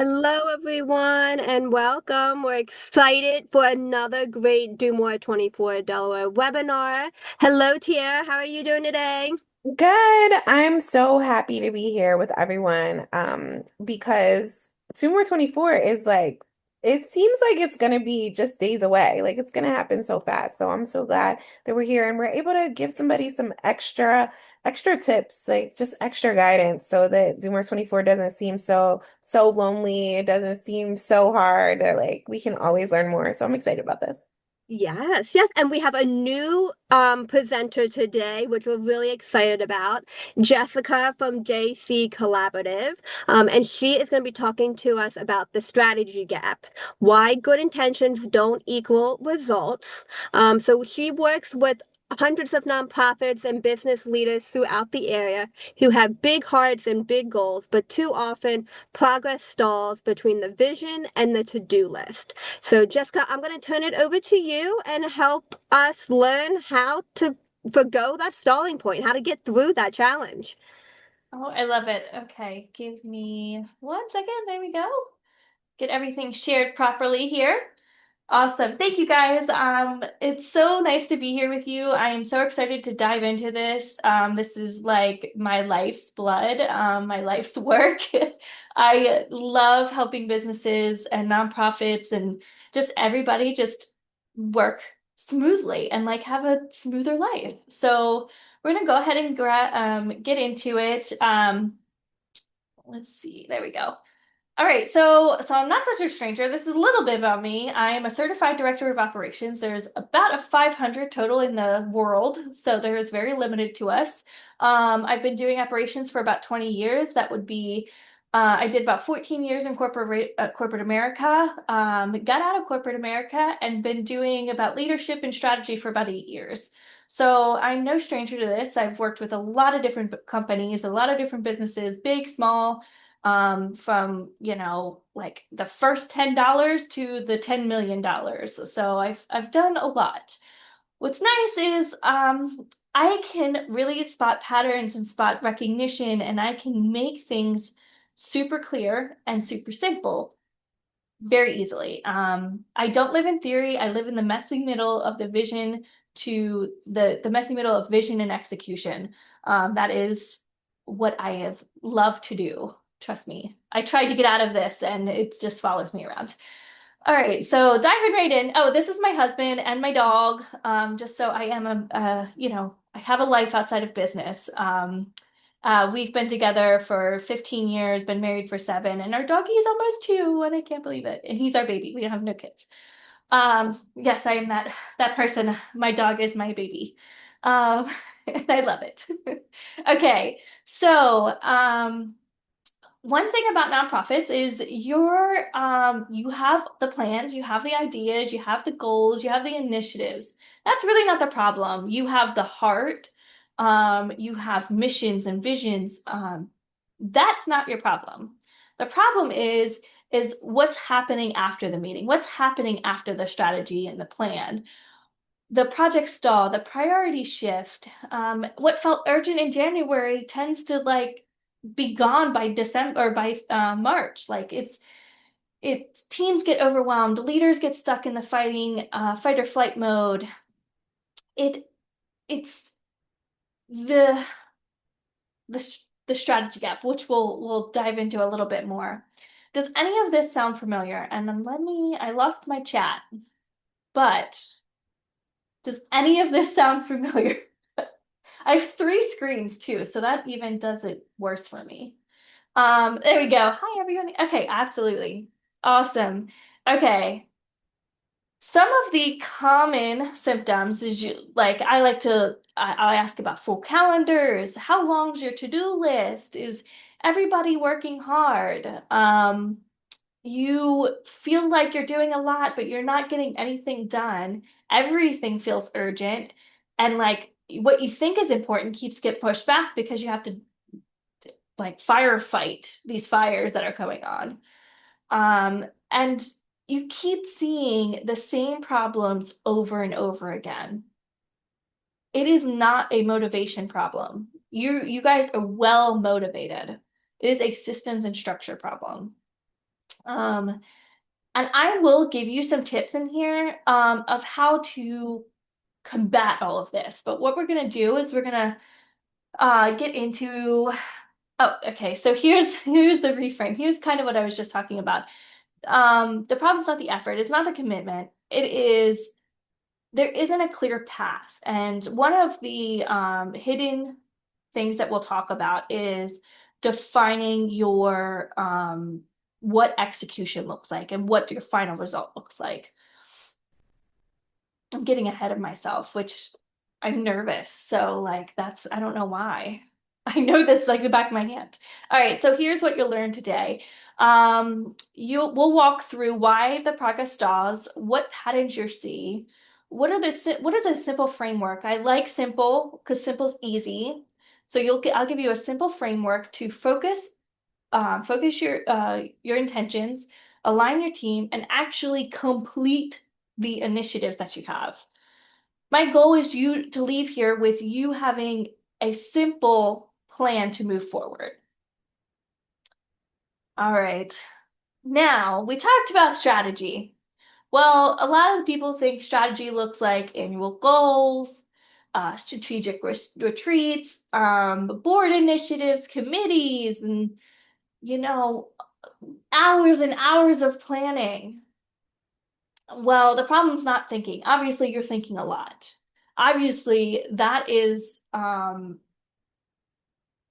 Hello, everyone, and welcome. We're excited for another great Do More 24 Delaware webinar. Hello, Tia. How are you doing today? Good. I'm so happy to be here with everyone because 2 more 24 is like it seems like it's gonna be just days away. Like it's gonna happen so fast. So I'm so glad that we're here and we're able to give somebody some extra tips, like just extra guidance so that 2 more 24 doesn't seem so lonely. It doesn't seem so hard. That, like we can always learn more. So I'm excited about this. Yes, yes, and we have a new presenter today, which we're really excited about, Jessica from JC Collaborative. And she is going to be talking to us about the strategy gap, why good intentions don't equal results. So she works with hundreds of nonprofits and business leaders throughout the area who have big hearts and big goals, but too often progress stalls between the vision and the to-do list. So, Jessica, I'm going to turn it over to you and help us learn how to forgo that stalling point, how to get through that challenge. Oh, I love it. Okay, give me 1 second. There we go. Get everything shared properly here. Awesome. Thank you guys. It's so nice to be here with you. I am so excited to dive into this. This is like my life's blood, my life's work. I love helping businesses and nonprofits and just everybody just work smoothly and like have a smoother life. So we're gonna go ahead and get into it. Let's see. There we go. All right, so I'm not such a stranger. This is a little bit about me. I am a certified director of operations. There's about a 500 total in the world, so there is very limited to us. I've been doing operations for about 20 years. That would be, I did about 14 years in corporate America. Got out of corporate America and been doing about leadership and strategy for about 8 years. So I'm no stranger to this. I've worked with a lot of different companies, a lot of different businesses, big, small, from, like the first $10 to the $10 million. So I've done a lot. What's nice is I can really spot patterns and spot recognition, and I can make things super clear and super simple very easily. I don't live in theory. I live in the messy middle of the vision to the messy middle of vision and execution. That is what I have loved to do. Trust me. I tried to get out of this and it just follows me around. All right, so diving right in. Oh, this is my husband and my dog. Just so I am I have a life outside of business. We've been together for 15 years, been married for 7, and our doggy is almost 2, and I can't believe it. And he's our baby. We don't have no kids. Yes, I am that person. My dog is my baby. And I love it. Okay, so one thing about nonprofits is you have the plans, you have the ideas, you have the goals, you have the initiatives. That's really not the problem. You have the heart, you have missions and visions. That's not your problem. The problem is what's happening after the meeting, what's happening after the strategy and the plan. The project stall, the priority shift, what felt urgent in January tends to like be gone by December or by March. Like it's teams get overwhelmed, leaders get stuck in the fight or flight mode. It it's the the strategy gap, which we'll dive into a little bit more. Does any of this sound familiar? And then I lost my chat, but does any of this sound familiar? I have 3 screens too, so that even does it worse for me. There we go. Hi, everyone. Okay, absolutely. Awesome. Okay. Some of the common symptoms is like I'll ask about full calendars. How long's your to-do list? Is everybody working hard? You feel like you're doing a lot, but you're not getting anything done. Everything feels urgent, and like what you think is important keeps get pushed back because you have to like firefight these fires that are going on. And you keep seeing the same problems over and over again. It is not a motivation problem. You guys are well motivated. It is a systems and structure problem. And I will give you some tips in here of how to combat all of this. But what we're going to do is we're going to get into, oh, okay. So here's the reframe. Here's kind of what I was just talking about. The problem's not the effort. It's not the commitment. It is there isn't a clear path. And one of the hidden things that we'll talk about is defining your what execution looks like and what your final result looks like. I'm getting ahead of myself, which I'm nervous. So like I don't know why. I know this like the back of my hand. All right, so here's what you'll learn today. We'll walk through why the progress stalls, what patterns you see, what is a simple framework? I like simple because simple's easy. So I'll give you a simple framework to focus your intentions, align your team, and actually complete the initiatives that you have. My goal is you to leave here with you having a simple plan to move forward. All right. Now, we talked about strategy. Well, a lot of people think strategy looks like annual goals, strategic retreats, board initiatives, committees, and, you know, hours and hours of planning. Well, the problem's not thinking. Obviously, you're thinking a lot. Obviously, that is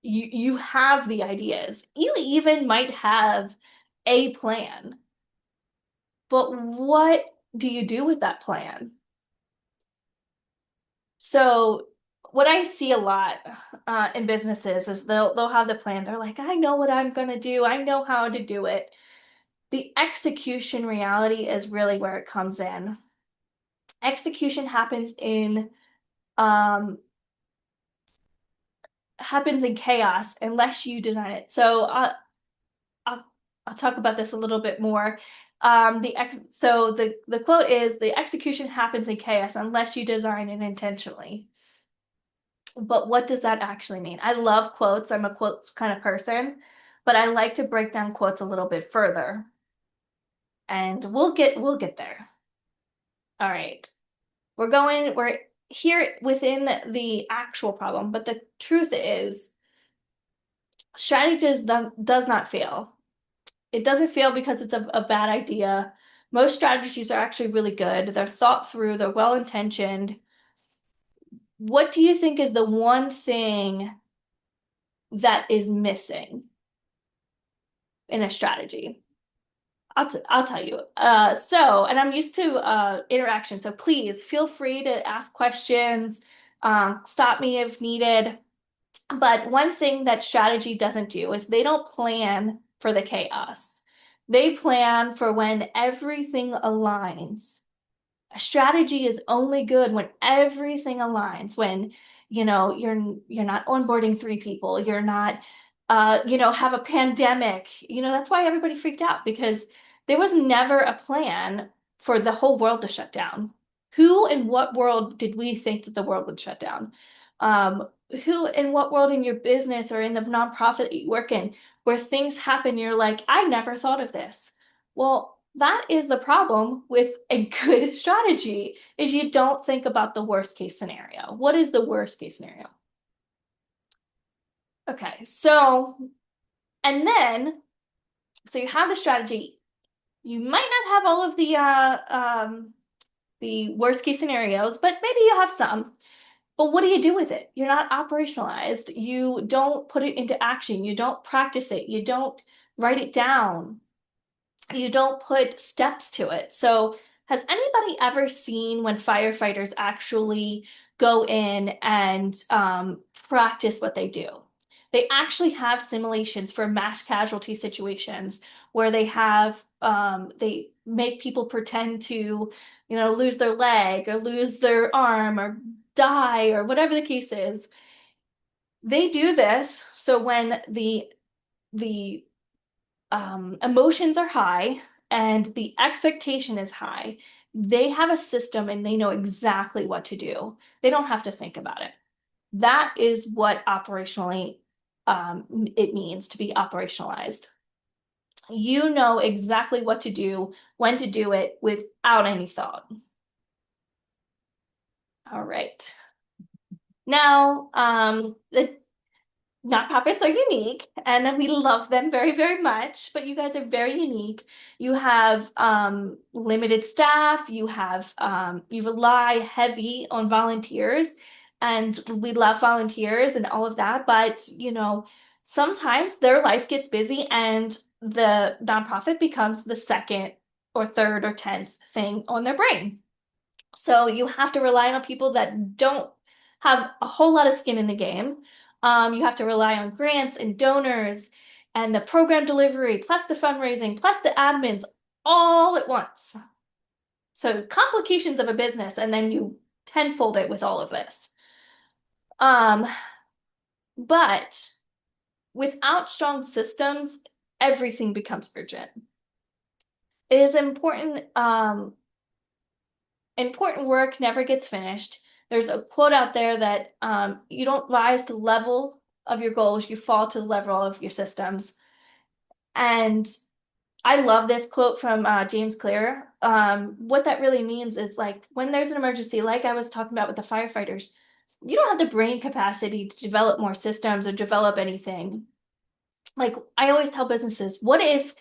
you have the ideas. You even might have a plan. But what do you do with that plan? So what I see a lot in businesses is they'll have the plan. They're like, I know what I'm gonna do. I know how to do it. The execution reality is really where it comes in. Execution um, happens in chaos unless you design it. So I'll I'll talk about this a little bit more. The quote is the execution happens in chaos unless you design it intentionally. But what does that actually mean? I love quotes. I'm a quotes kind of person, but I like to break down quotes a little bit further. And we'll get there. All right. We're here within the actual problem, but the truth is strategy does not fail. It doesn't fail because it's a bad idea. Most strategies are actually really good. They're thought through, they're well intentioned. What do you think is the one thing that is missing in a strategy? I'll tell you. And I'm used to interaction, so please feel free to ask questions, stop me if needed. But one thing that strategy doesn't do is they don't plan for the chaos. They plan for when everything aligns. A strategy is only good when everything aligns, when you're not onboarding three people, you're not have a pandemic. That's why everybody freaked out because there was never a plan for the whole world to shut down. Who in what world did we think that the world would shut down? Who in what world in your business or in the nonprofit that you work in where things happen, you're like, I never thought of this. Well, that is the problem with a good strategy is you don't think about the worst case scenario. What is the worst case scenario? Okay, so you have the strategy. You might not have all of the worst case scenarios, but maybe you have some. But what do you do with it? You're not operationalized. You don't put it into action. You don't practice it. You don't write it down. You don't put steps to it. So has anybody ever seen when firefighters actually go in and practice what they do? They actually have simulations for mass casualty situations where they make people pretend to, lose their leg or lose their arm or die or whatever the case is. They do this so when the emotions are high and the expectation is high, they have a system and they know exactly what to do. They don't have to think about it. That is what operationally it means to be operationalized. You know exactly what to do, when to do it without any thought. All right. Now, the nonprofits are unique and then we love them very, very much, but you guys are very unique. You have limited staff, you rely heavy on volunteers, and we love volunteers and all of that, but sometimes their life gets busy and the nonprofit becomes the second or third or 10th thing on their brain. So you have to rely on people that don't have a whole lot of skin in the game. You have to rely on grants and donors and the program delivery, plus the fundraising, plus the admins all at once. So complications of a business, and then you tenfold it with all of this. Um, but without strong systems, everything becomes urgent. It is important, important work never gets finished. There's a quote out there that you don't rise to the level of your goals, you fall to the level of your systems. And I love this quote from James Clear. What that really means is like when there's an emergency, like I was talking about with the firefighters, you don't have the brain capacity to develop more systems or develop anything. Like I always tell businesses, what if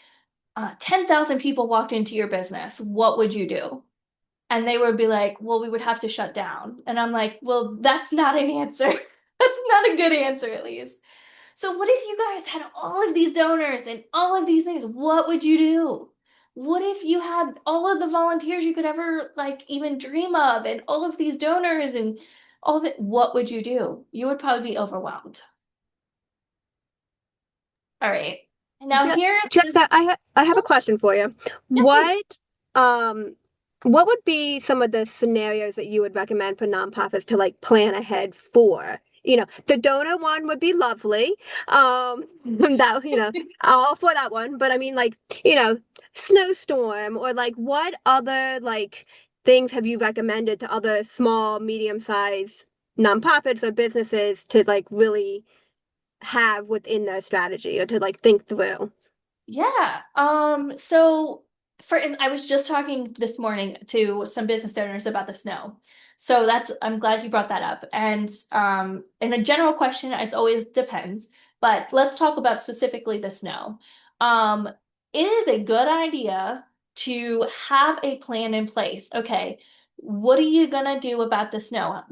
10,000 people walked into your business? What would you do? And they would be like, well, we would have to shut down. And I'm like, well, that's not an answer. That's not a good answer, at least. So, what if you guys had all of these donors and all of these things? What would you do? What if you had all of the volunteers you could ever like even dream of and all of these donors and all of it? What would you do? You would probably be overwhelmed. All right. Now, Je- here, Jessica, I have a oh, question for you. yeah, please. Um what would be some of the scenarios that you would recommend for nonprofits to like plan ahead for? The donor one would be lovely. That all for that one. But I mean like, snowstorm or like what other like things have you recommended to other small, medium-sized nonprofits or businesses to like really have within their strategy or to like think through? Yeah. So and I was just talking this morning to some business owners about the snow. So I'm glad you brought that up. And in a general question, it's always depends, but let's talk about specifically the snow. Um, it is a good idea to have a plan in place. Okay, what are you gonna do about the snow?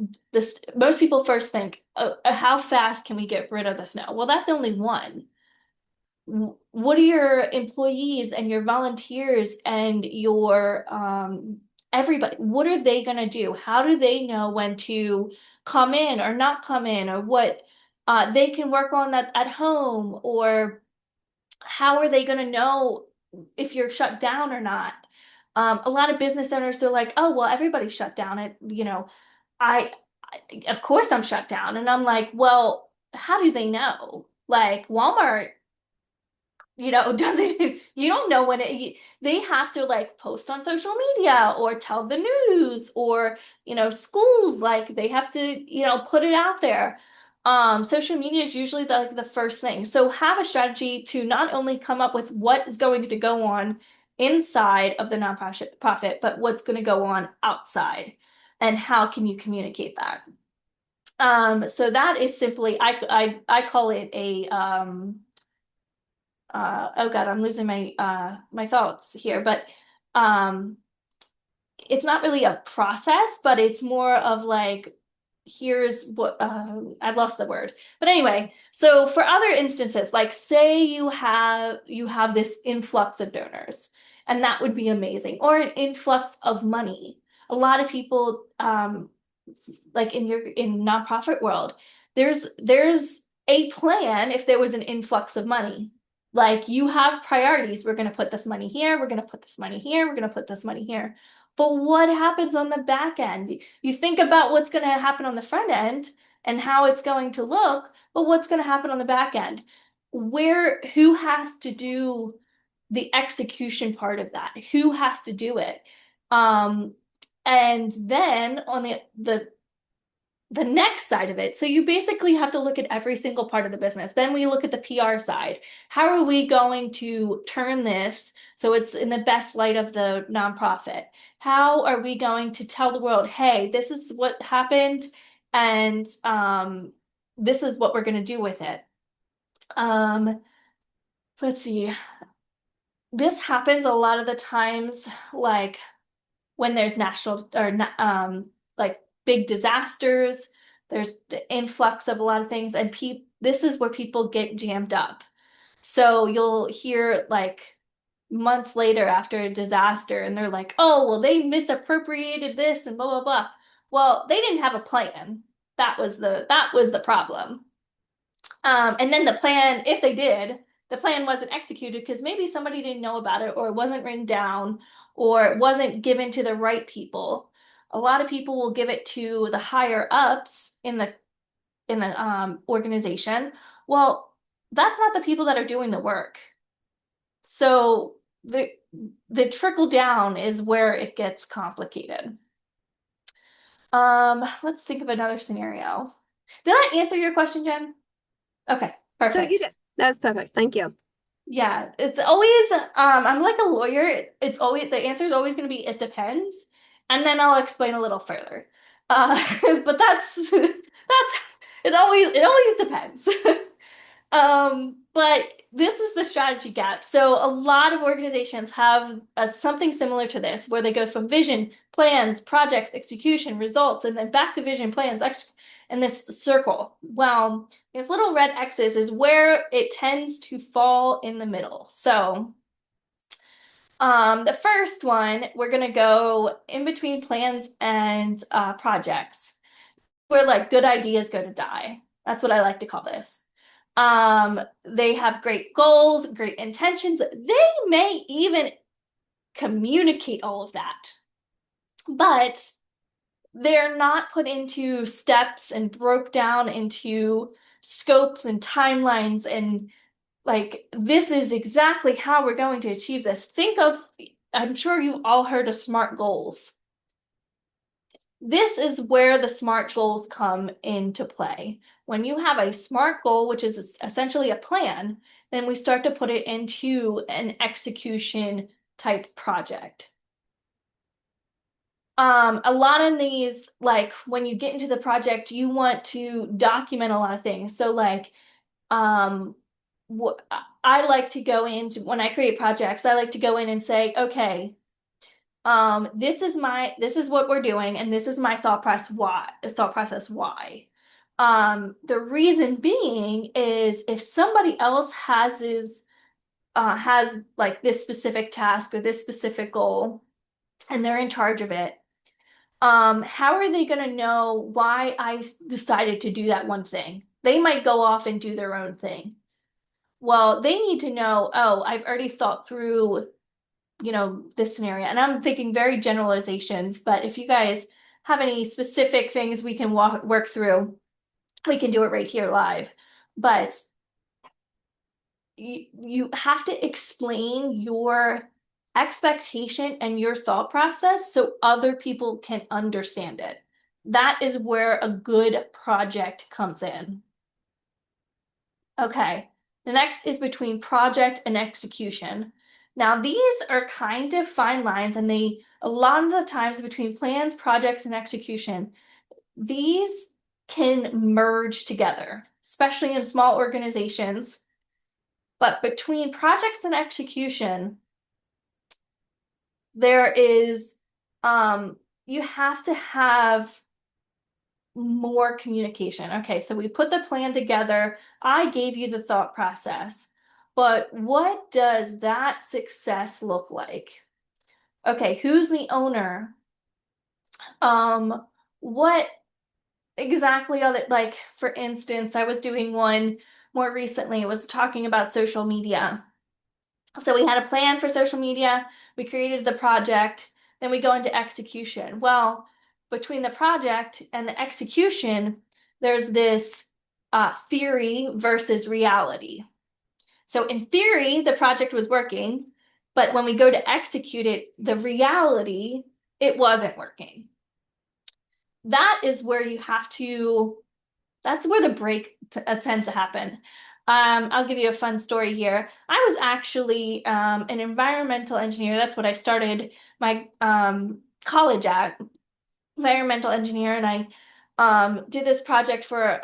Most people first think, how fast can we get rid of the snow? Well, that's only one. What are your employees and your volunteers and your everybody, what are they going to do? How do they know when to come in or not come in, or what they can work on that at home, or how are they going to know if you're shut down or not? A lot of business owners are like, oh well, everybody's shut down. I, of course I'm shut down, and I'm like, well, how do they know? Like Walmart, doesn't you don't know when they have to like post on social media or tell the news, or schools, like they have to put it out there. Social media is usually the first thing, so have a strategy to not only come up with what is going to go on inside of the nonprofit, but what's going to go on outside, and how can you communicate that. So that is simply, I call it a oh God, I'm losing my thoughts here, but um it's not really a process, but it's more of like, here's what I've lost the word. But anyway, so for other instances, like say you have this influx of donors, and that would be amazing, or an influx of money. A lot of people like in nonprofit world, there's a plan if there was an influx of money. Like you have priorities. We're going to put this money here. We're going to put this money here. We're going to put this money here. But what happens on the back end? You think about what's going to happen on the front end and how it's going to look, but what's going to happen on the back end? Who has to do the execution part of that? Who has to do it? Um, and then on the the next side of it. So you basically have to look at every single part of the business. Then we look at the PR side. How are we going to turn this so it's in the best light of the nonprofit? How are we going to tell the world, hey, this is what happened, and this is what we're going to do with it? Um, let's see. This happens a lot of the times, like when there's national or like big disasters, there's the influx of a lot of things, and this is where people get jammed up. So you'll hear like months later after a disaster, and they're like, "Oh, well, they misappropriated this and blah blah blah." Well, they didn't have a plan. That was the problem. And then the plan, if they did, the plan wasn't executed because maybe somebody didn't know about it, or it wasn't written down, or it wasn't given to the right people. A lot of people will give it to the higher ups in the organization. Well, that's not the people that are doing the work. So the trickle down is where it gets complicated. Let's think of another scenario. Did I answer your question, Jen? Okay, So you perfect. did. That's perfect. Thank you. Yeah, it's always I'm like a lawyer. It's always the answer is always going to be it depends, and then I'll explain a little further. But that's it always depends. But this is the strategy gap. So a lot of organizations have something similar to this, where they go from vision, plans, projects, execution, results, and then back to vision, plans, in this circle. Well, these little red X's is where it tends to fall in the middle. So, the first one, we're gonna go in between plans and projects, where like good ideas go to die. That's what I like to call this. They have great goals, great intentions. They may even communicate all of that, but they're not put into steps and broke down into scopes and timelines and like this is exactly how we're going to achieve this. I'm sure you've all heard of SMART goals. This is where the SMART goals come into play. When you have a SMART goal, which is essentially a plan, then we start to put it into an execution type project. A lot of these, like when you get into the project, you want to document a lot of things. So like, um, what I like to go into when I create projects, I like to go in and say, okay, this is what we're doing, and this is my thought process why. The reason being is if somebody else has like this specific task or this specific goal, and they're in charge of it, how are they going to know why I decided to do that one thing? They might go off and do their own thing. Well, they need to know, oh, I've already thought through, this scenario. And I'm thinking very generalizations, but if you guys have any specific things we can work through, we can do it right here live. But you have to explain your expectation and your thought process so other people can understand it. That is where a good project comes in. Okay, the next is between project and execution. Now, these are kind of fine lines, and a lot of the times between plans, projects, and execution, these can merge together, especially in small organizations. But between projects and execution, there is, you have to have more communication. Okay, so we put the plan together. I gave you the thought process, but what does that success look like? Okay, who's the owner? What exactly are they, like, for instance, I was doing one more recently, it was talking about social media. So we had a plan for social media, we created the project, then we go into execution. Well, between the project and the execution, there's this theory versus reality. So in theory, the project was working, but when we go to execute it, the reality, it wasn't working. that is where you have to, that's where the break tends to happen. I'll give you a fun story here. I was actually an environmental engineer. That's what I started my college at, environmental engineer, and I did this project for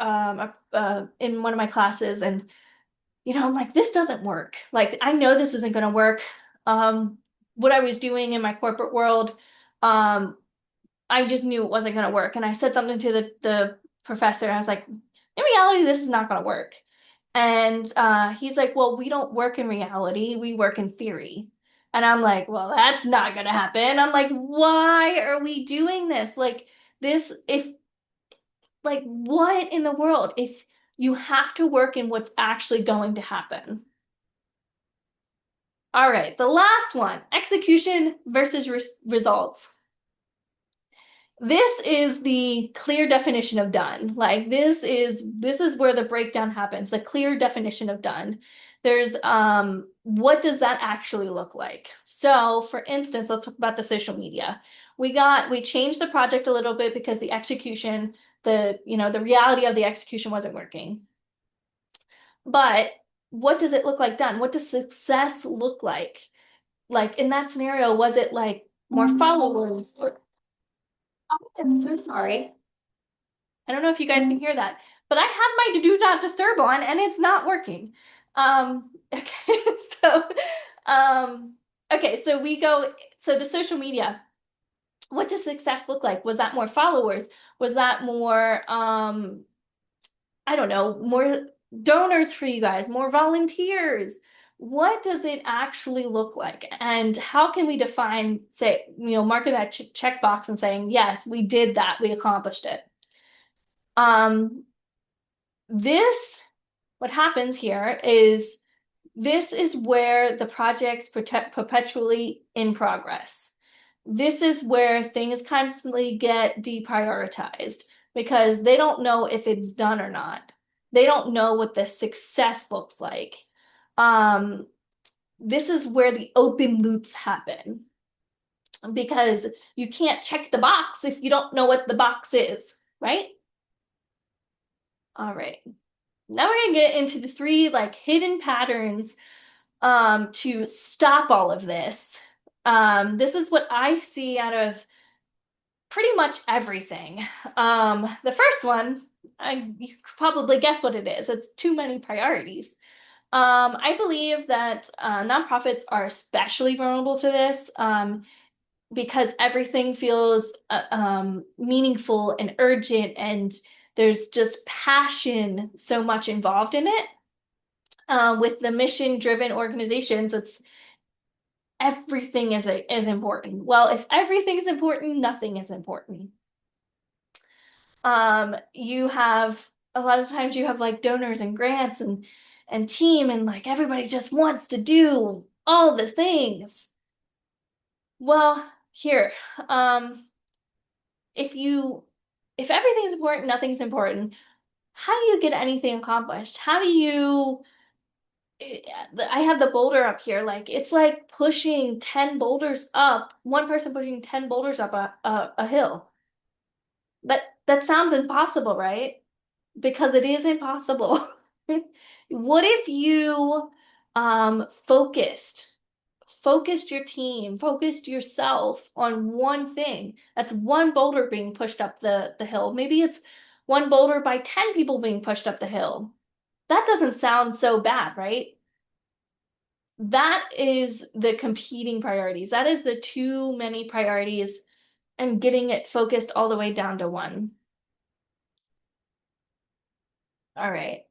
in one of my classes, and I'm like, this doesn't work. Like, I know this isn't going to work. Um, what I was doing in my corporate world, um, I just knew it wasn't going to work. And I said something to the professor. I was like, in reality, this is not going to work. And he's like, well, we don't work in reality. We work in theory. And I'm like, well, that's not going to happen. I'm like, why are we doing this? Like, this, if, like, what in the world? If you have to work in what's actually going to happen. All right, the last one, execution versus results. This is the clear definition of done. Like, this is where the breakdown happens, the clear definition of done. There's what does that actually look like? So, for instance, let's talk about the social media. We changed the project a little bit because the execution, the reality of the execution wasn't working. But what does it look like done? What does success look like? Like, in that scenario, was it like more followers or oh, I'm so sorry. I don't know if you guys can hear that, but I have my do not disturb on and it's not working. Okay, so um okay, so the social media. What does success look like? Was that more followers? Was that more I don't know, more donors for you guys, more volunteers? What does it actually look like? And how can we define, say, marking that checkbox and saying, yes, we did that, we accomplished it. Um, this, what happens here is this is where the project's perpetually in progress. This is where things constantly get deprioritized because they don't know if it's done or not. They don't know what the success looks like. Um, this is where the open loops happen because you can't check the box if you don't know what the box is, right? All right. Now we're gonna get into the three like hidden patterns to stop all of this. This is what I see out of pretty much everything. The first one, you could probably guess what it is. It's too many priorities. I believe that nonprofits are especially vulnerable to this because everything feels meaningful and urgent, and there's just passion so much involved in it. With the mission-driven organizations, it's everything is important. Well, if everything is important, nothing is important. You have a lot of times you have like donors and grants and team and like everybody just wants to do all the things. Well, here, um, if everything's important, nothing's important, how do you get anything accomplished? How do you I have the boulder up here. Like it's like pushing 10 boulders up, one person pushing 10 boulders up a hill. That sounds impossible, right? Because it is impossible. What if you focused your team, focused yourself on one thing? That's one boulder being pushed up the hill. Maybe it's one boulder by 10 people being pushed up the hill. That doesn't sound so bad, right? That is the competing priorities. That is the too many priorities and getting it focused all the way down to one. All right.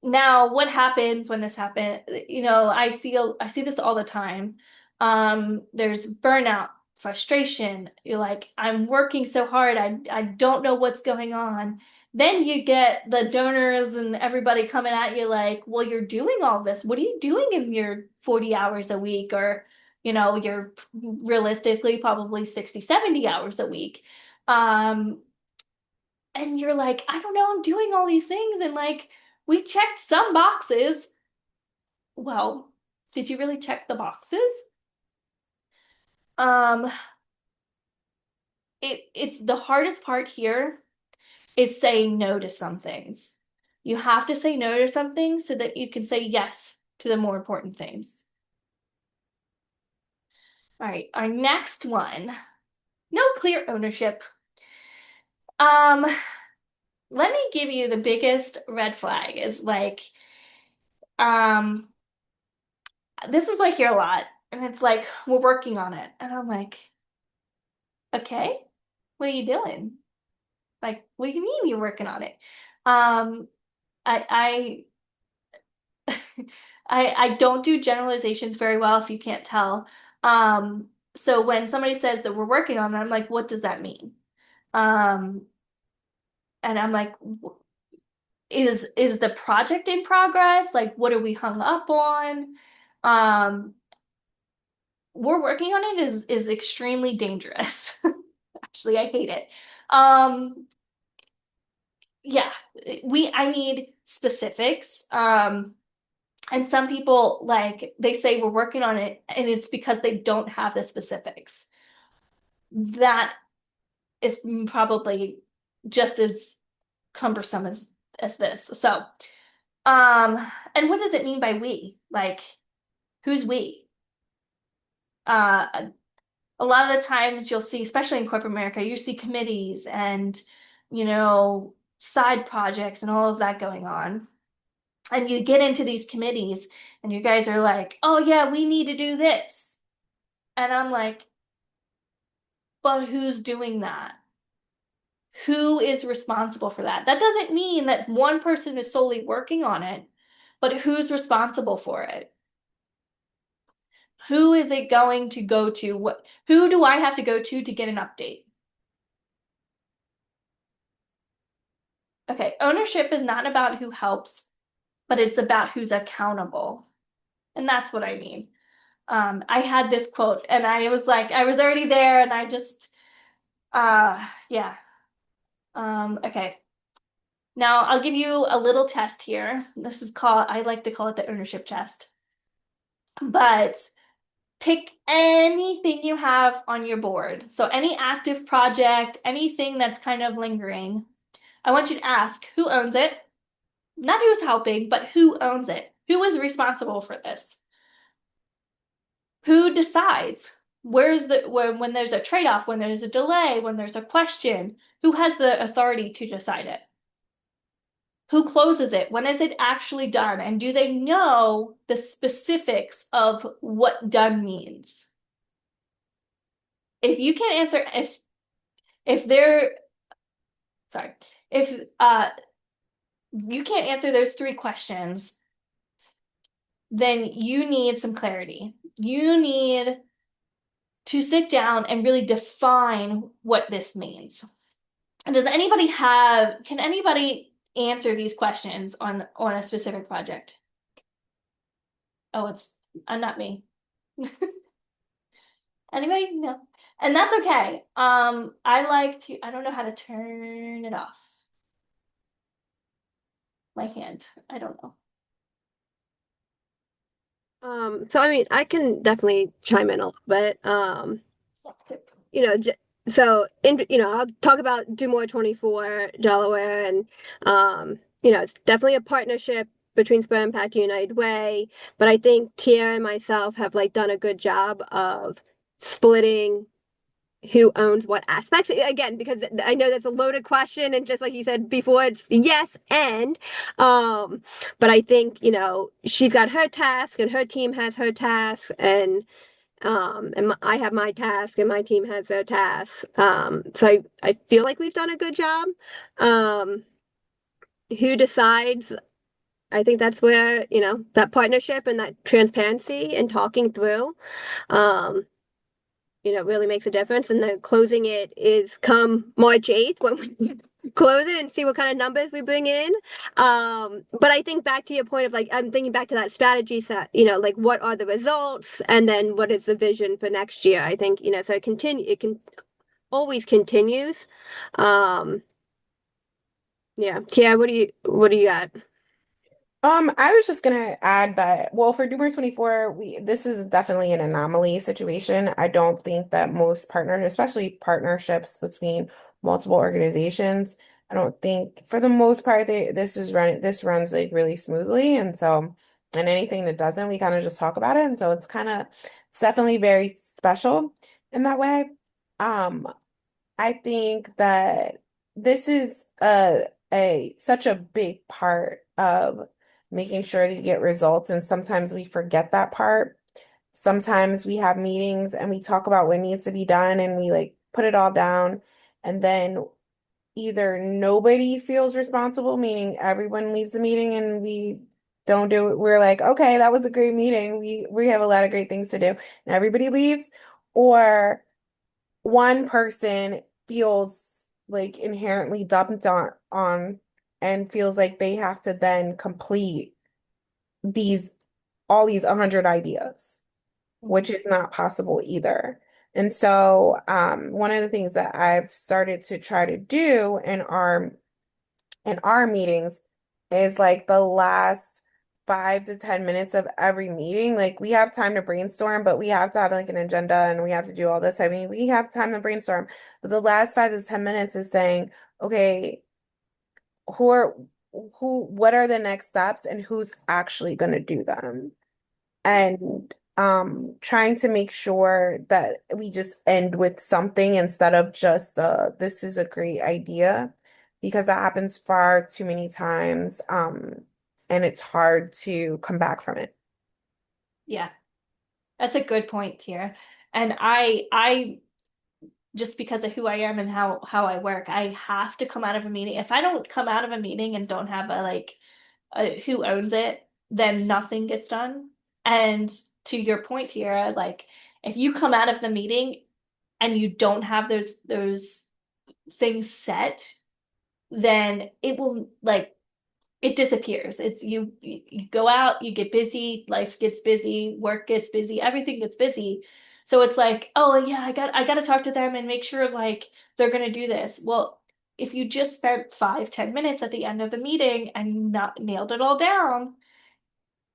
Now, what happens when this happens? I see this all the time. There's burnout, frustration. You're like, I'm working so hard, I don't know what's going on. Then you get the donors and everybody coming at you like, well, you're doing all this. What are you doing in your 40 hours a week? Or, you're realistically probably 60, 70 hours a week. Um, and you're like, I don't know, I'm doing all these things and like we checked some boxes. Well, did you really check the boxes? Um, it's the hardest part here is saying no to some things. You have to say no to some things so that you can say yes to the more important things. All right, our next one. No clear ownership. Um, Let me give you the biggest red flag is like, um, this is what I hear a lot, and it's like, we're working on it. And I'm like, okay, what are you doing? Like, what do you mean you're working on it? Um, I I don't do generalizations very well if you can't tell. So when somebody says that we're working on it, I'm like, what does that mean? Um, and I'm like, is the project in progress? Like, what are we hung up on? Um, we're working on it is extremely dangerous. Actually, I hate it. Yeah, I need specifics. And some people like they say we're working on it, and it's because they don't have the specifics. That is probably just as cumbersome as this. So, and what does it mean by we? Like, who's we? Uh, a lot of the times you'll see, especially in corporate America, you see committees and, side projects and all of that going on. And you get into these committees and you guys are like, oh yeah, we need to do this. And I'm like, but who's doing that? Who is responsible for that? That doesn't mean that one person is solely working on it, but who's responsible for it? Who is it going to go to? Who do I have to go to get an update? Okay, ownership is not about who helps, but it's about who's accountable. And that's what I mean. I had this quote and I was like, I was already there and I just, yeah. Okay. Now I'll give you a little test here. This is called, I like to call it the ownership test. But pick anything you have on your board. So any active project, anything that's kind of lingering. I want you to ask who owns it, not who's helping, but who owns it? Who is responsible for this? Who decides? When there's a trade-off, when there's a delay, when there's a question, who has the authority to decide it? Who closes it? When is it actually done? And do they know the specifics of what done means? If you can't answer, if they're sorry, if you can't answer those three questions, then you need some clarity. You need to sit down and really define what this means. And can anybody answer these questions on a specific project? Oh, it's not me. Anybody? No. And that's okay. I don't know how to turn it off. My hand. I don't know. So I mean, I can definitely chime in a little bit. You know, so I'll talk about Do More 24 Delaware, and it's definitely a partnership between Spur Impact and United Way, but I think Tia and myself have like done a good job of splitting who owns what aspects again, because I know that's a loaded question, and just like you said before, it's yes and but I think she's got her task and her team has her tasks, and I have my task and my team has their tasks. So I feel like we've done a good job. Um, who decides? I think that's where, that partnership and that transparency and talking through, um, really makes a difference. And then closing it is come March 8th when we close it and see what kind of numbers we bring in. But I think back to your point of like, I'm thinking back to that strategy set, like what are the results and then what is the vision for next year? I think, so it can always continues. Um, yeah. What do you got? I was just gonna add that, well, for Doomer 24, this is definitely an anomaly situation. I don't think that most partners, especially partnerships between multiple organizations, I don't think for the most part this runs like really smoothly. And so, and anything that doesn't, we kind of just talk about it. And so it's definitely very special in that way. Um, I think that this is a such a big part of making sure that you get results, and sometimes we forget that part. Sometimes we have meetings and we talk about what needs to be done and we like put it all down, and then either nobody feels responsible, meaning everyone leaves the meeting and we don't do it. We're like, okay, that was a great meeting. We have a lot of great things to do, and everybody leaves, or one person feels like inherently dumped on and feels like they have to then complete these all these 100 ideas, which is not possible either. And so one of the things that I've started to try to do in our meetings is like the last 5 to 10 minutes of every meeting. Like we have time to brainstorm, but we have to have like an agenda and we have to do all this. I mean, we have time to brainstorm, but the last 5 to 10 minutes is saying, okay, who are what are the next steps and who's actually going to do them? And trying to make sure that we just end with something instead of just this is a great idea, because that happens far too many times, and it's hard to come back from it. Yeah, that's a good point here. And I just because of who I am and how I work, I have to come out of a meeting. If I don't come out of a meeting and don't have a who owns it, then nothing gets done. And to your point here, like if you come out of the meeting and you don't have those things set, then it will like it disappears. It's you go out, you get busy, life gets busy, work gets busy, everything gets busy. So it's like, oh yeah, I got to talk to them and make sure like they're gonna do this. Well, if you just spent 5, 10 minutes at the end of the meeting and not nailed it all down,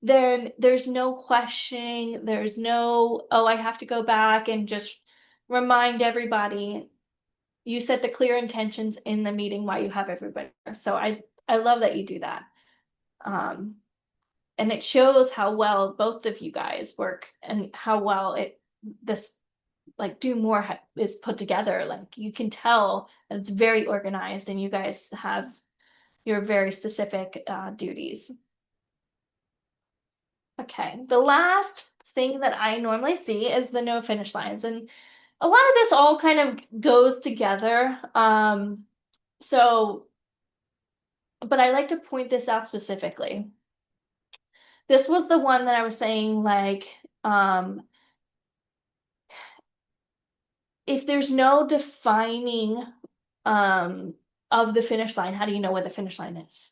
then there's no questioning, there's no, oh, I have to go back and just remind everybody. You set the clear intentions in the meeting while you have everybody there. So I love that you do that. Um, and it shows how well both of you guys work and how well it this like do more is put together. Like you can tell that it's very organized and you guys have your very specific duties. Okay, the last thing that I normally see is the no finish lines, and a lot of this all kind of goes together. So, but I like to point this out specifically. This was the one that I was saying, like, if there's no defining um, of the finish line, how do you know where the finish line is?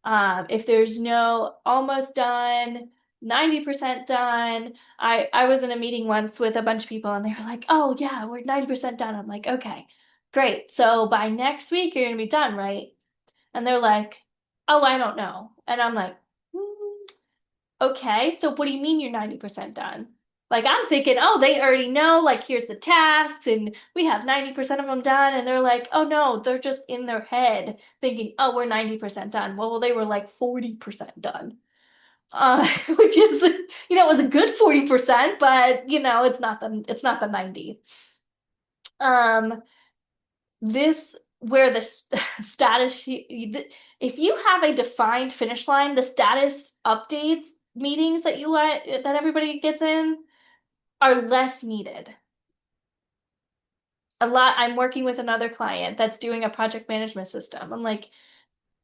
If there's no almost done, 90% done. I was in a meeting once with a bunch of people and they were like, oh yeah, we're 90% done. I'm like, okay, great. So by next week you're gonna be done, right? And they're like, oh, I don't know. And I'm like, okay, so what do you mean you're 90% done? Like I'm thinking, oh, they already know, like here's the tasks and we have 90% of them done. And they're like, oh no, they're just in their head thinking, oh, we're 90% done. Well, they were like 40% done. Which is, it was a good 40%, but it's not the 90. Um, this where the status if you have a defined finish line, the status updates meetings that everybody gets in are less needed. A lot. I'm working with another client that's doing a project management system. I'm like,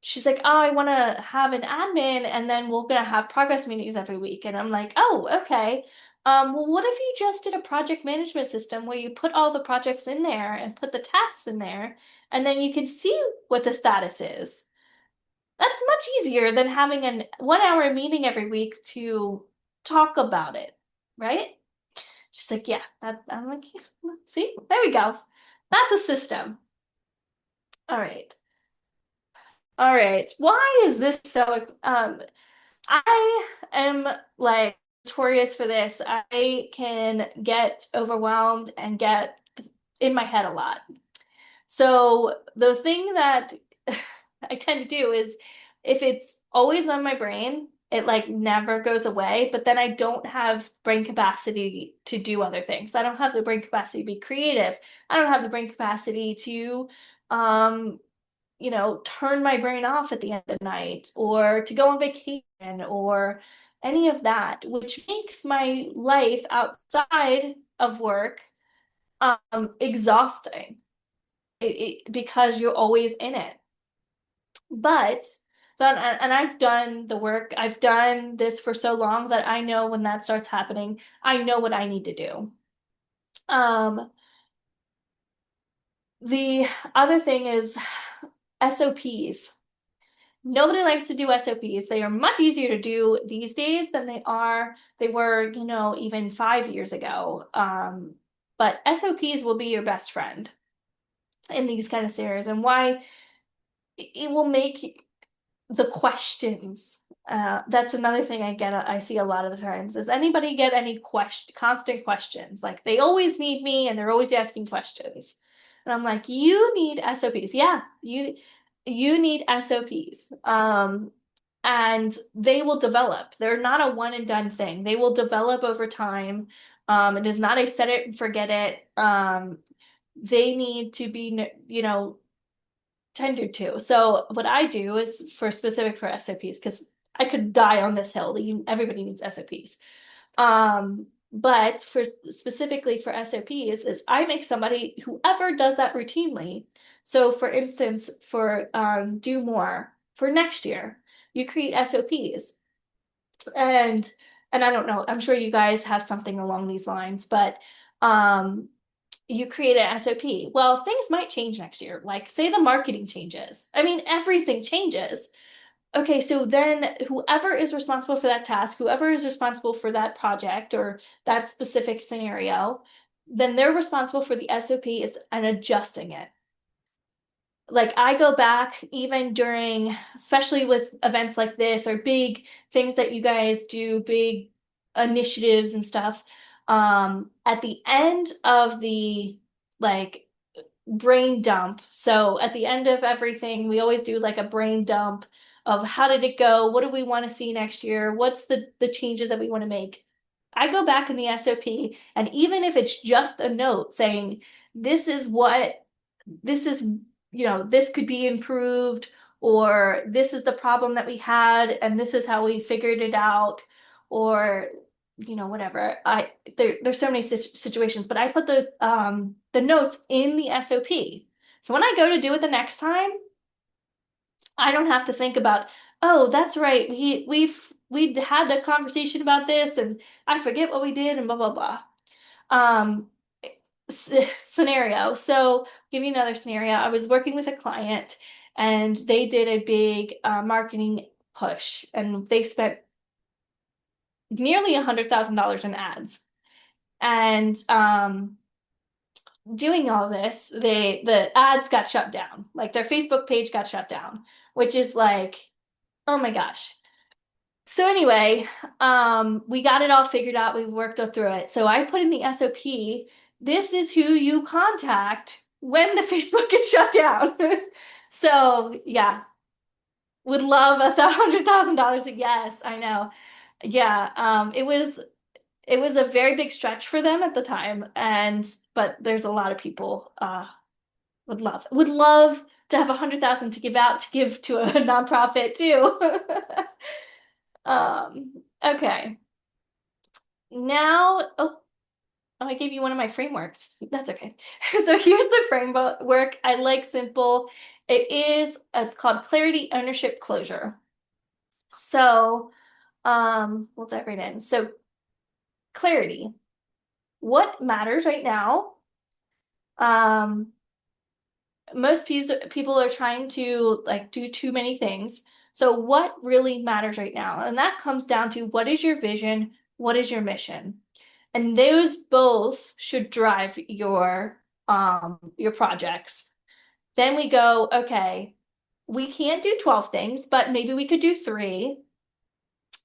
she's like, oh, I want to have an admin and then we're gonna have progress meetings every week. And I'm like, oh, okay. Well, what if you just did a project management system where you put all the projects in there and put the tasks in there, and then you can see what the status is? That's much easier than having an 1 hour meeting every week to talk about it, right? She's like, yeah, I'm like, yeah, see, there we go. That's a system. All right. All right. Why is this so I am like notorious for this. I can get overwhelmed and get in my head a lot. So the thing that I tend to do is if it's always on my brain, it like never goes away, but then I don't have brain capacity to do other things. I don't have the brain capacity to be creative. I don't have the brain capacity to um turn my brain off at the end of the night or to go on vacation or any of that, which makes my life outside of work exhausting because you're always in it. But and I've done the work, I've done this for so long that I know when that starts happening, I know what I need to do. Um, the other thing is SOPs. Nobody likes to do SOPs. They are much easier to do these days than they were, even 5 years ago. But SOPs will be your best friend in these kind of scenarios, and why it will make the questions. That's another thing I see a lot of the times. Does anybody get any constant questions? Like they always need me and they're always asking questions. And I'm like, you need SOPs. Yeah, you need SOPs. And they will develop. They're not a one and done thing. They will develop over time. It is not a set it and forget it. They need to be, tendered to. So what I do is for specific for SOPs, because I could die on this hill. Everybody needs SOPs. But for specifically for SOPs is I make somebody whoever does that routinely. So for instance, for do more for next year, you create SOPs. And I don't know, I'm sure you guys have something along these lines, but you create an SOP. Well, things might change next year. Like, say the marketing changes. I mean, everything changes. Okay, so then whoever is responsible for that task, whoever is responsible for that project or that specific scenario, then they're responsible for the SOP and adjusting it. Like I go back even during, especially with events like this or big things that you guys do, big initiatives and stuff. At the end of the like brain dump. So at the end of everything, we always do like a brain dump of how did it go? What do we want to see next year? What's the changes that we want to make? I go back in the SOP, and even if it's just a note saying this is what this is, this could be improved, or this is the problem that we had, and this is how we figured it out, or whatever. There's so many situations, but I put the notes in the SOP. So when I go to do it the next time, I don't have to think about, oh, that's right, we had a conversation about this, and I forget what we did, and blah blah blah. Um, Scenario. So, give you another scenario. I was working with a client, and they did a big marketing push, and they spent nearly $100,000 in ads. And doing all this, the ads got shut down. Like their Facebook page got shut down, which is like, oh my gosh. So anyway, we got it all figured out. We worked through it. So I put in the SOP, this is who you contact when the Facebook gets shut down. So yeah, would love $100,000. Yes, I know. Yeah, it was a very big stretch for them at the time, but there's a lot of people would love to have 100,000 to give out to give to a nonprofit too. Okay. Now, I gave you one of my frameworks. That's okay. So here's the framework. I like simple. It's called clarity, ownership, closure. So, we'll dive right in. So clarity. What matters right now? Um, most people are trying to like do too many things. So what really matters right now? And that comes down to what is your vision? What is your mission? And those both should drive your projects. Then we go, okay, we can't do 12 things, but maybe we could do three.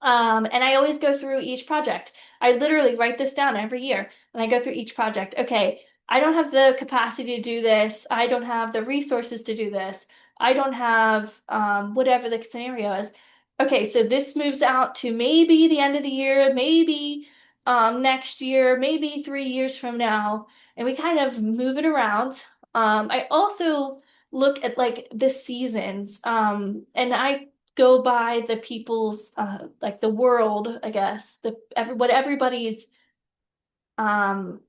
And I always go through each project. I literally write this down every year and I go through each project. Okay, I don't have the capacity to do this. I don't have the resources to do this. I don't have whatever the scenario is. Okay, so this moves out to maybe the end of the year, maybe next year, maybe 3 years from now, and we kind of move it around. I also look at like the seasons, and I go by the people's like the world, I guess, what everybody's um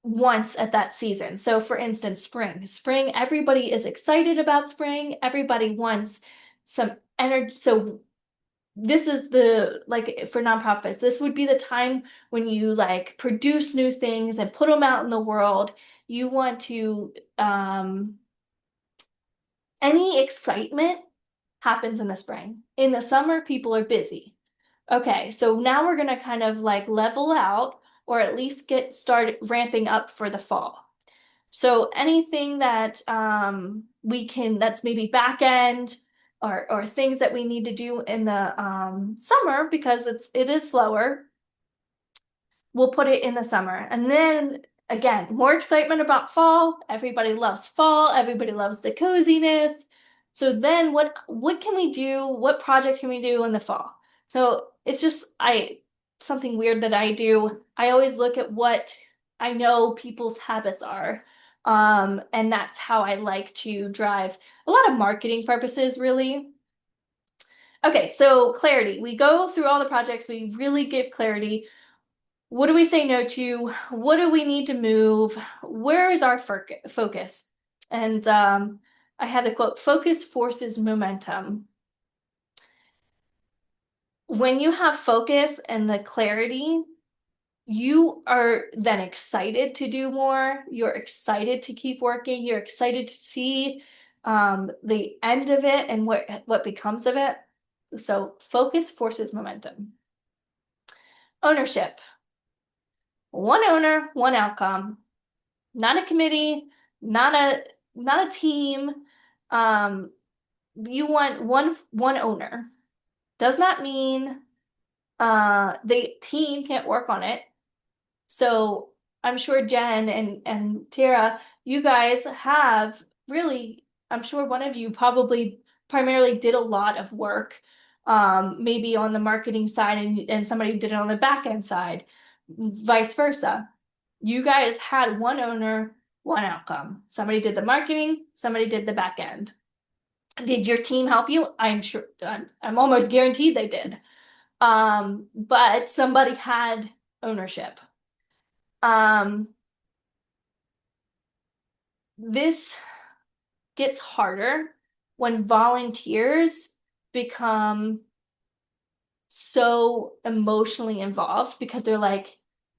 wants at that season. So for instance, spring. Spring, everybody is excited about spring. Everybody wants some energy. So this is the like for nonprofits, this would be the time when you like produce new things and put them out in the world. You want to any excitement happens in the spring. In the summer, people are busy. Okay, so now we're gonna kind of like level out or at least get started ramping up for the fall. So anything that we can that's maybe back end or things that we need to do in the summer because it is slower, we'll put it in the summer. And then again, more excitement about fall. Everybody loves fall. Everybody loves the coziness. So then what can we do? What project can we do in the fall? So it's just I something weird that I do. I always look at what I know people's habits are. And that's how I like to drive a lot of marketing purposes, really. Okay, so clarity. We go through all the projects, we really give clarity. What do we say no to? What do we need to move? Where is our focus? And I have the quote, focus forces momentum. When you have focus and the clarity, you are then excited to do more. You're excited to keep working. You're excited to see the end of it and what becomes of it. So focus forces momentum. Ownership. One owner, one outcome. Not a committee, not a team. Um, you want one owner. Does not mean the team can't work on it. So I'm sure Jen and Tara, you guys have really, I'm sure one of you probably primarily did a lot of work, maybe on the marketing side and somebody did it on the back end side, vice versa. You guys had one owner, one outcome. Somebody did the marketing, somebody did the back end. Did your team help you? I'm sure, I'm almost guaranteed they did. But somebody had ownership. This gets harder when volunteers become so emotionally involved because they're like,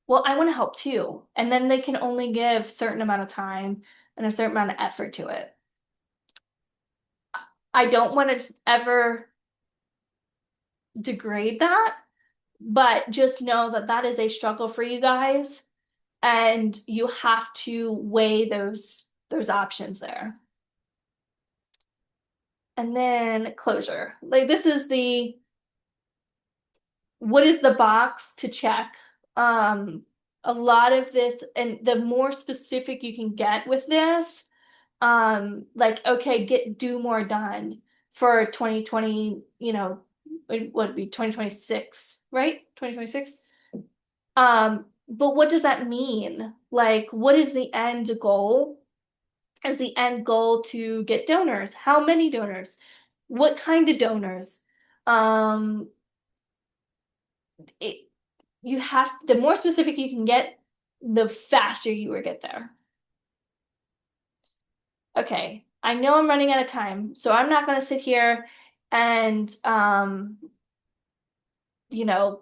well, I want to help too. And then they can only give a certain amount of time and a certain amount of effort to it. I don't want to ever degrade that, but just know that that is a struggle for you guys and you have to weigh those options there. And then closure. Like this is the what is the box to check? A lot of this, and the more specific you can get with this, like, okay, do more done for 2020, it would be 2026, right? 2026. But what does that mean? Like, what is the end goal? Is the end goal to get donors? How many donors? What kind of donors? Um, it, you have the more specific you can get, the faster you will get there. Okay, I know I'm running out of time, so I'm not going to sit here and you know,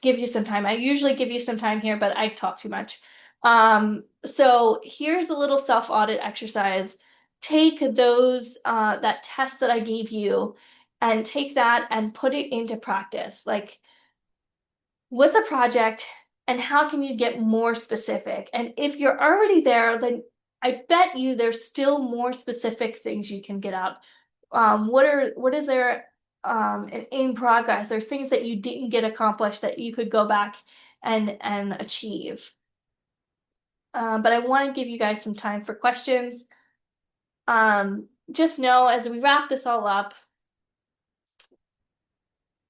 give you some time. I usually give you some time here, but I talk too much. So here's a little self-audit exercise. Take those that test that I gave you and take that and put it into practice. Like what's a project and how can you get more specific? And if you're already there, then I bet you there's still more specific things you can get out what is there in progress or things that you didn't get accomplished that you could go back and achieve. But I want to give you guys some time for questions. Just know as we wrap this all up,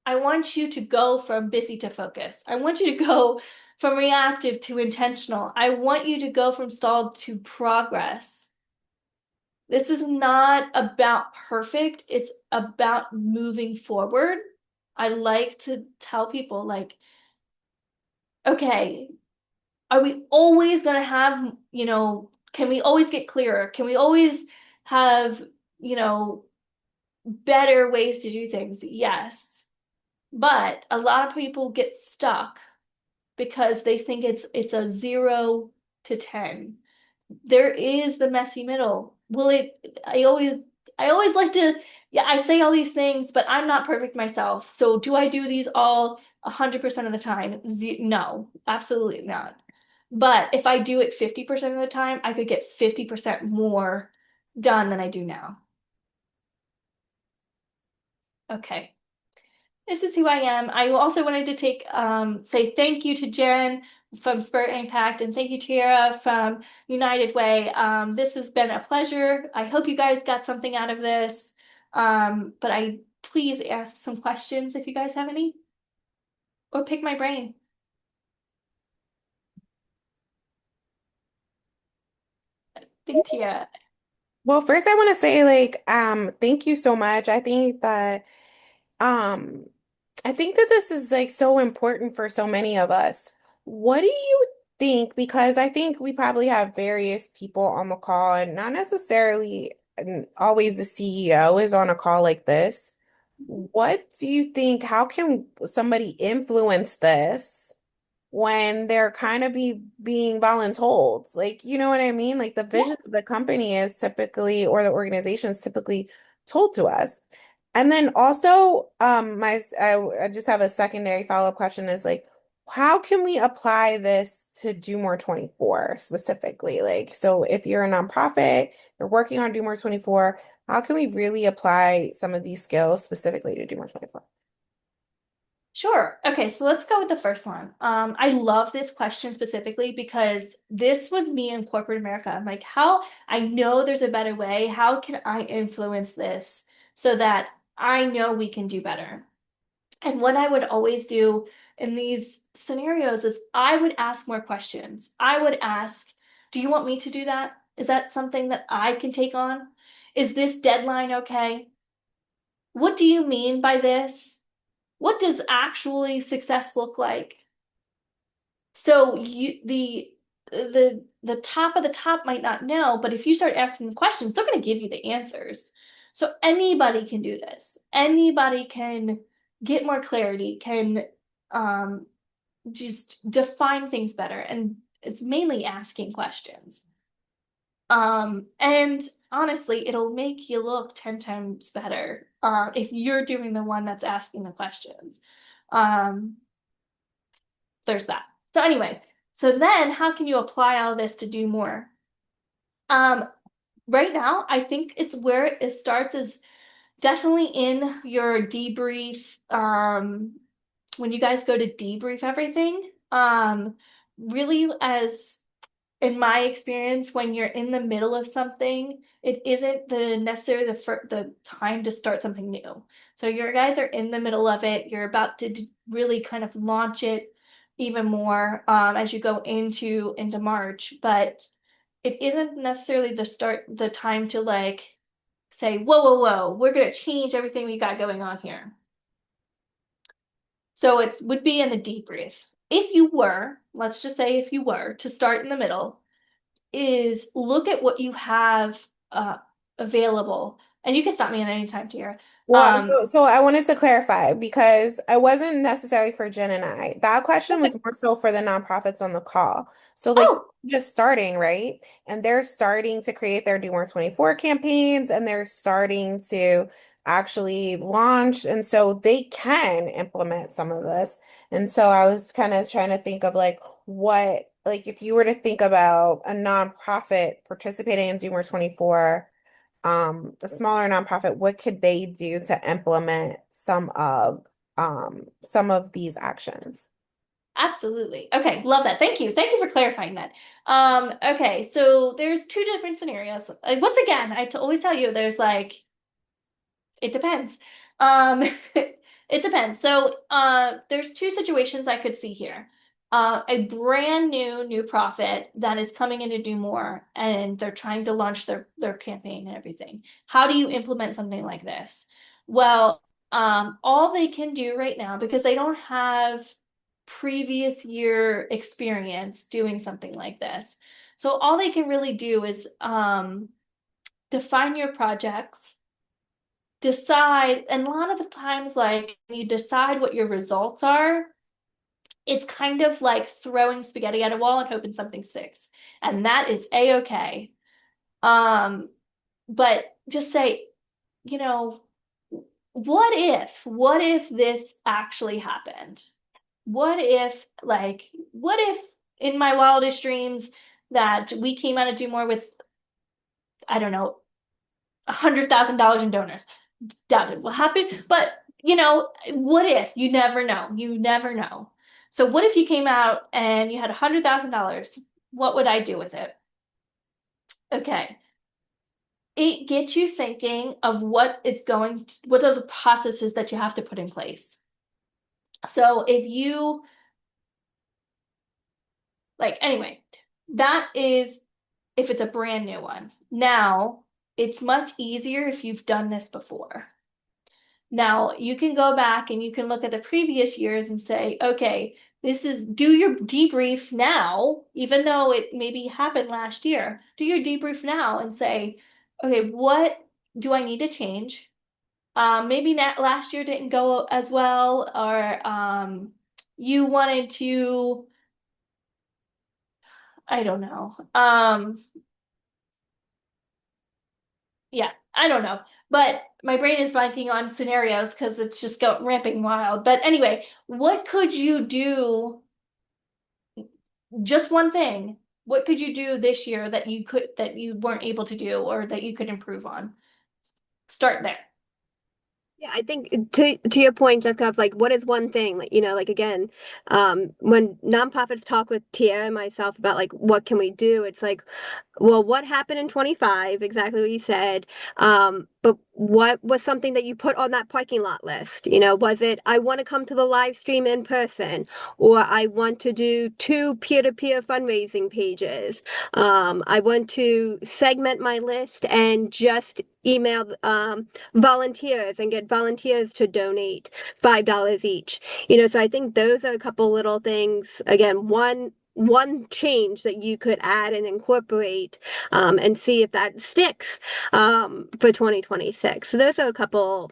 I want you to go from busy to focus. I want you to go from reactive to intentional. I want you to go from stalled to progress. This is not about perfect, it's about moving forward. I like to tell people, like, okay, are we always going to have, can we always get clearer? Can we always have, you know, better ways to do things? Yes. But a lot of people get stuck because they think it's a 0 to 10. There is the messy middle. Will it, I always like to, yeah, I say all these things, but I'm not perfect myself. So do I do these all 100% of the time? No, absolutely not. But if I do it 50% of the time, I could get 50% more done than I do now. Okay. This is who I am. I also wanted to say thank you to Jen from Spirit Impact and thank you, Tara from United Way. This has been a pleasure. I hope you guys got something out of this. But I please ask some questions if you guys have any, or pick my brain. Think Tia. Well, first I want to say like thank you so much. Um I think that this is like so important for so many of us. What do you think? Because I think we probably have various people on the call and not necessarily always the CEO is on a call like this. What do you think? How can somebody influence this when they're kind of being voluntold? Like, you know what I mean? Like the Yeah, vision of the company is typically, or the organization is typically told to us. And then also, I just have a secondary follow-up question is like, how can we apply this to Do More 24 specifically? Like, so if you're a nonprofit, you're working on Do More 24, how can we really apply some of these skills specifically to Do More 24? sure. Okay, so let's go with the first one. I love this question specifically because this was me in corporate America. I'm like, how I know there's a better way. How can I influence this so that I know we can do better? And what I would always do in these scenarios is I would ask more questions. I would ask, do you want me to do that? Is that something that I can take on? Is this deadline okay? What do you mean by this? What does actually success look like? So the top of the top might not know, but if you start asking questions, they're going to give you the answers. So anybody can do this. Anybody can get more clarity, can um, just define things better, and it's mainly asking questions. And honestly, it'll make you look 10 times better if you're doing the one that's asking the questions. Um, there's that. So anyway, so then how can you apply all this to do more? Um, right now, I think it's where it starts is definitely in your debrief. When you guys go to debrief everything, really as in my experience, when you're in the middle of something, it isn't the necessarily the time to start something new. So your guys are in the middle of it. You're about to really kind of launch it even more as you go into March, but it isn't necessarily the time to like say, whoa, whoa, whoa, we're gonna change everything we got going on here. So it would be in the debrief. If you were, let's just say if you were to start in the middle, is look at what you have available. And you can stop me at any time, Tara. Well, Um, so I wanted to clarify because I wasn't necessarily for Jen and I. That question okay. was more so for the nonprofits on the call. So like Oh, just starting, right? And they're starting to create their Do More 24 campaigns and they're starting to actually launch. And so they can implement some of this. And so I was kind of trying to think of like what, like if you were to think about a nonprofit participating in Do More 24, a smaller nonprofit, what could they do to implement some of these actions? Absolutely. Okay, love that. Thank you. Thank you for clarifying that. Okay, so there's two different scenarios. Once again, always tell you there's like it depends. Um, it depends. So, there's two situations I could see here. A brand new profit that is coming in to do more, and they're trying to launch their campaign and everything. How do you implement something like this? Well, all they can do right now, because they don't have previous year experience doing something like this. So all they can really do is define your projects, decide, and a lot of the times, like when you decide what your results are, it's kind of like throwing spaghetti at a wall and hoping something sticks. And that is a-okay. Um, but just say, you know, what if this actually happened? What if in my wildest dreams that we came out of Do More with, I don't know, $100,000 in donors? Doubt it will happen. But what if? You never know. You never know. So what if you came out and you had $100,000? What would I do with it? Okay. It gets you thinking of what are the processes that you have to put in place. So anyway, that is if it's a brand new one. Now, it's much easier if you've done this before. Now, you can go back and you can look at the previous years and say, okay, do your debrief now, even though it maybe happened last year. Do your debrief now and say, okay, what do I need to change? Maybe last year didn't go as well, or you wanted to, I don't know. Yeah, I don't know. But my brain is blanking on scenarios because it's just ramping wild. But anyway, what could you do? Just one thing. What could you do this year that you weren't able to do or that you could improve on? Start there. Yeah, I think to your point, Jessica, of like what is one thing, like like again, when nonprofits talk with Tia and myself about like what can we do, it's like, well, what happened in 25? Exactly what you said. But what was something that you put on that parking lot list? Was it I want to come to the live stream in person, or I want to do two peer-to-peer fundraising pages. I want to segment my list and just email volunteers and get volunteers to donate $5 each. So I think those are a couple little things. Again, one change that you could add and incorporate and see if that sticks for 2026. So those are a couple,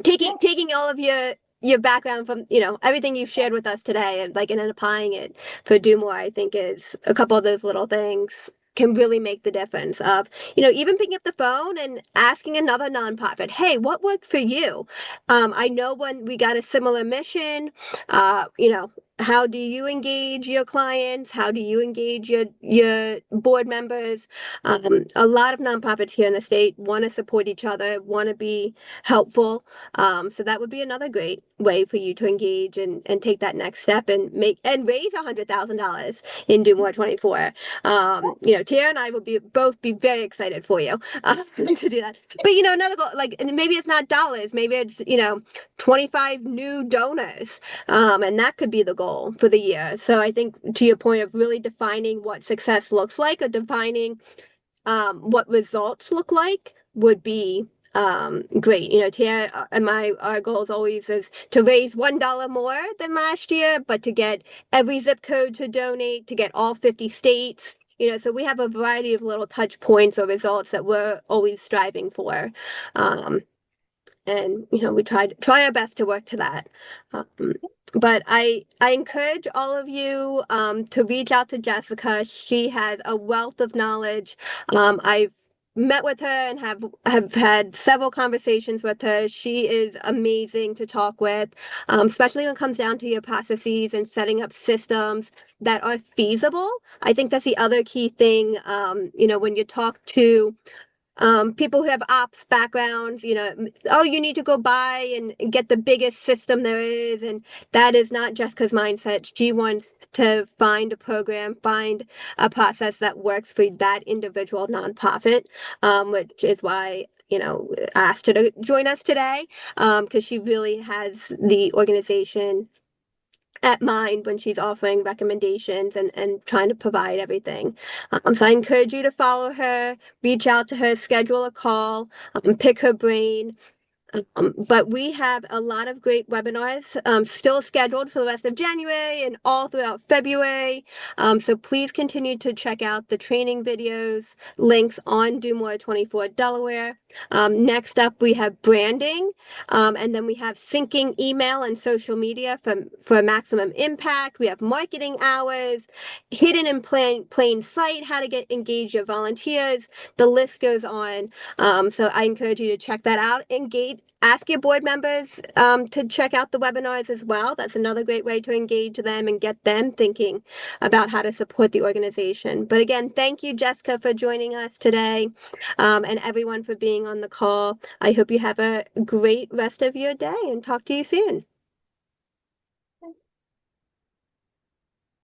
taking all of your background from everything you've shared with us today and then applying it for Do More, I think is a couple of those little things can really make the difference of even picking up the phone and asking another nonprofit, hey, what worked for you? I know when we got a similar mission, how do you engage your clients? How do you engage your board members? A lot of nonprofits here in the state want to support each other, want to be helpful. So that would be another great way for you to engage and take that next step and raise $100,000 in Do More 24. Tara and I will both be very excited for you to do that. But another goal, like, and maybe it's not dollars, maybe it's 25 new donors, and that could be the goal for the year. So I think to your point of really defining what success looks like, or defining what results look like, would be great. Tia and our goals always is to raise $1 more than last year, but to get every zip code to donate, to get all 50 states. So we have a variety of little touch points or results that we're always striving for. And we try our best to work to that. But I encourage all of you to reach out to Jessica. She has a wealth of knowledge. I've met with her and have had several conversations with her. She is amazing to talk with, especially when it comes down to your processes and setting up systems that are feasible. I think that's the other key thing. When you talk to people who have ops backgrounds, oh, you need to go buy and get the biggest system there is. And that is not Jessica's mindset. She wants to find a program, find a process that works for that individual nonprofit, which is why, I asked her to join us today, because she really has the organization at mind when she's offering recommendations and trying to provide everything. So I encourage you to follow her, reach out to her, schedule a call, pick her brain. But we have a lot of great webinars still scheduled for the rest of January and all throughout February. So please continue to check out the training videos, links on Do More 24 Delaware. Next up, we have branding, and then we have syncing email and social media for maximum impact. We have marketing hours, hidden in plain sight, how to get engage your volunteers. The list goes on. So I encourage you to check that out. Ask your board members to check out the webinars as well. That's another great way to engage them and get them thinking about how to support the organization. But again, thank you, Jessica, for joining us today, and everyone for being on the call. I hope you have a great rest of your day and talk to you soon.